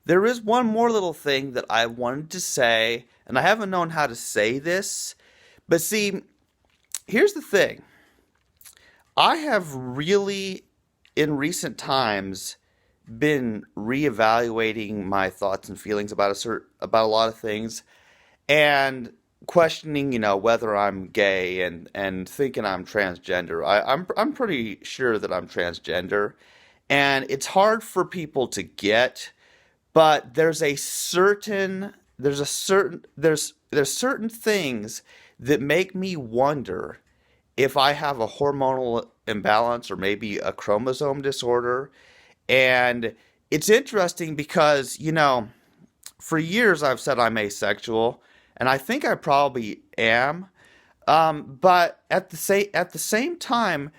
there is one more little thing that I wanted to say, and I haven't known how to say this, but see, here's the thing. I have really, in recent times, been reevaluating my thoughts and feelings about about a lot of things, and questioning, whether I'm gay and thinking I'm transgender. I'm pretty sure that I'm transgender, and it's hard for people to get, but there's certain things that make me wonder if I have a hormonal imbalance or maybe a chromosome disorder. And it's interesting because, for years I've said I'm asexual, and I think I probably am. But at the same time,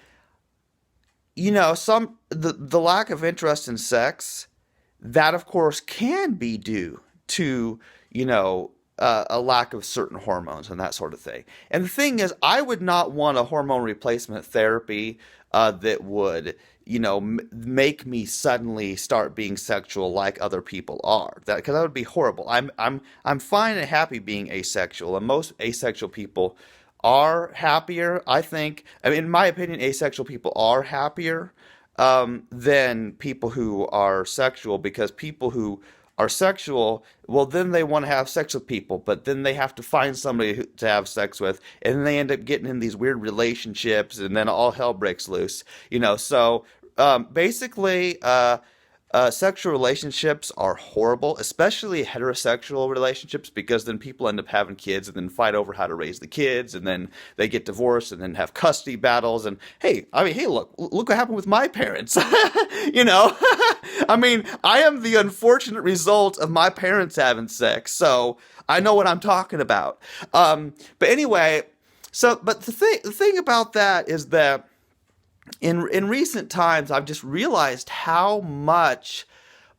the lack of interest in sex, that of course can be due to a lack of certain hormones and that sort of thing. And the thing is, I would not want a hormone replacement therapy that would make me suddenly start being sexual like other people are. Because that would be horrible. I'm fine and happy being asexual, and most asexual people are happier. In my opinion, asexual people are happier than people who are sexual, because people who are sexual, well, then they want to have sex with people, but then they have to find somebody to have sex with, and then they end up getting in these weird relationships, and then all hell breaks loose. So basically, sexual relationships are horrible, especially heterosexual relationships, because then people end up having kids and then fight over how to raise the kids, and then they get divorced and then have custody battles. And hey, look what happened with my parents. I am the unfortunate result of my parents having sex, so I know what I'm talking about. But anyway, but the thing about that is that in recent times, I've just realized how much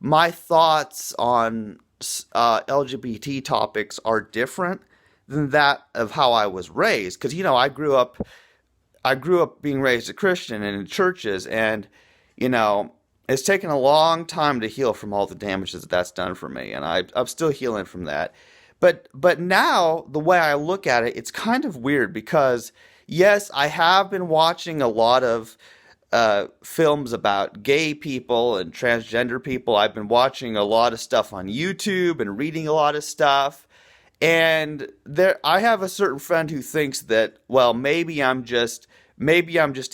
my thoughts on LGBT topics are different than that of how I was raised. Because I grew up being raised a Christian and in churches, and it's taken a long time to heal from all the damages that's done for me, and I'm still healing from that. But now the way I look at it, it's kind of weird because, yes, I have been watching a lot of films about gay people and transgender people. I've been watching a lot of stuff on YouTube and reading a lot of stuff. And I have a certain friend who thinks that, well, maybe I'm just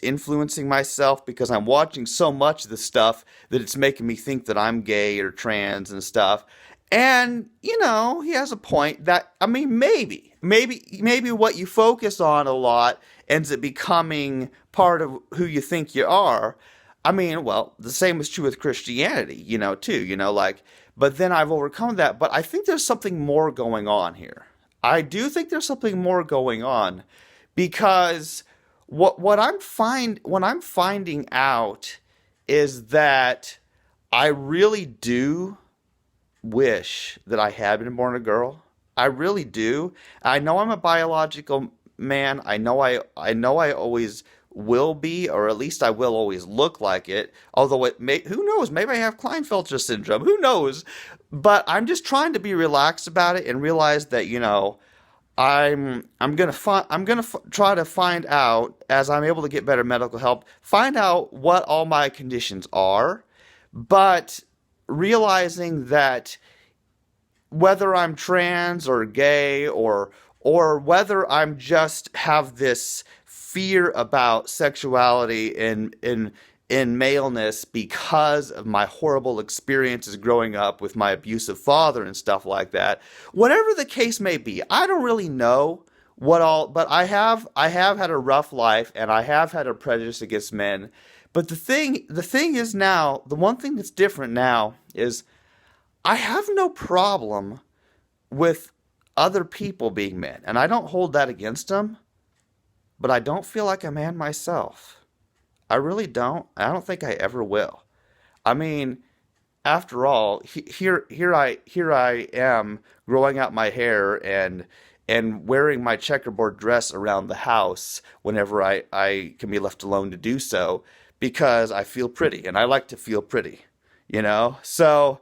influencing myself because I'm watching so much of this stuff that it's making me think that I'm gay or trans and stuff. And, he has a point that, maybe what you focus on a lot ends up becoming part of who you think you are. Well, the same is true with Christianity, too, but then I've overcome that. But I think there's something more going on here. I do think there's something more going on, because what I'm finding out is that I really do wish that I had been born a girl. I really do. I know I'm a biological man. I know I always will be, or at least I will always look like it. Although who knows? Maybe I have Klinefelter syndrome. Who knows? But I'm just trying to be relaxed about it and realize that I'm gonna try to find out, as I'm able to get better medical help, find out what all my conditions are, but realizing that whether I'm trans or gay or whether I'm just have this fear about sexuality in maleness because of my horrible experiences growing up with my abusive father and stuff like that. Whatever the case may be, I don't really know but I have had a rough life, and I have had a prejudice against men. But the thing is now, the one thing that's different now is I have no problem with other people being men, and I don't hold that against them, but I don't feel like a man myself. I really don't. I don't think I ever will. After all, here I am growing out my hair and wearing my checkerboard dress around the house whenever I can be left alone to do so, because I feel pretty and I like to feel pretty, So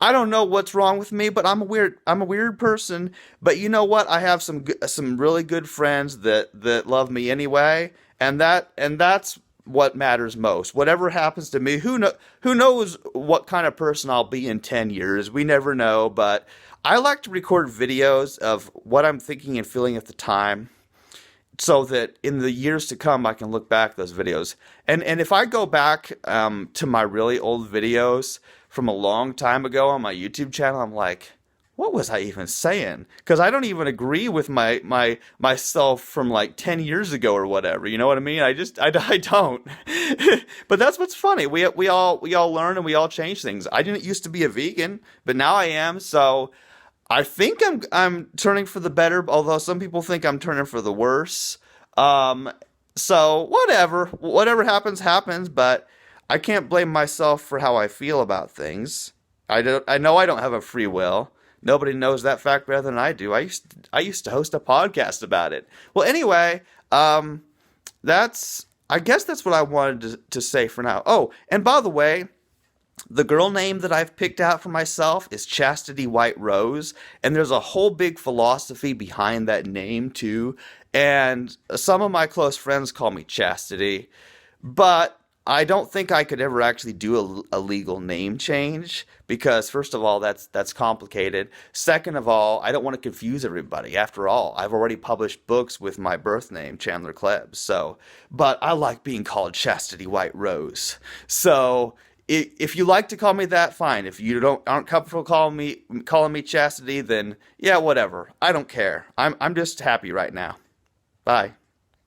I don't know what's wrong with me, but I'm a weird person. But you know what? I have some really good friends that love me anyway, and that's what matters most. Whatever happens to me, who knows what kind of person I'll be in 10 years? We never know, but I like to record videos of what I'm thinking and feeling at the time so that in the years to come I can look back at those videos. And if I go back to my really old videos from a long time ago on my YouTube channel, I'm like, what was I even saying? Because I don't even agree with myself from like 10 years ago or whatever. You know what I mean? I don't. But that's what's funny. We all learn and we all change things. I didn't used to be a vegan, but now I am. So I think I'm turning for the better, although some people think I'm turning for the worse. Um, so whatever happens, happens. But I can't blame myself for how I feel about things. I know I don't have a free will. Nobody knows that fact better than I do. I used to host a podcast about it. Well, anyway, that's I guess that's what I wanted to say for now. Oh, and by the way, the girl name that I've picked out for myself is Chastity White Rose, and there's a whole big philosophy behind that name too. And some of my close friends call me Chastity, but I don't think I could ever actually do a legal name change because first of all, that's complicated. Second of all, I don't want to confuse everybody. After all, I've already published books with my birth name, Chandler Klebs. So, but I like being called Chastity White Rose. So, if you like to call me that, fine. If you don't aren't comfortable calling me Chastity, then yeah, whatever. I don't care. I'm just happy right now. Bye.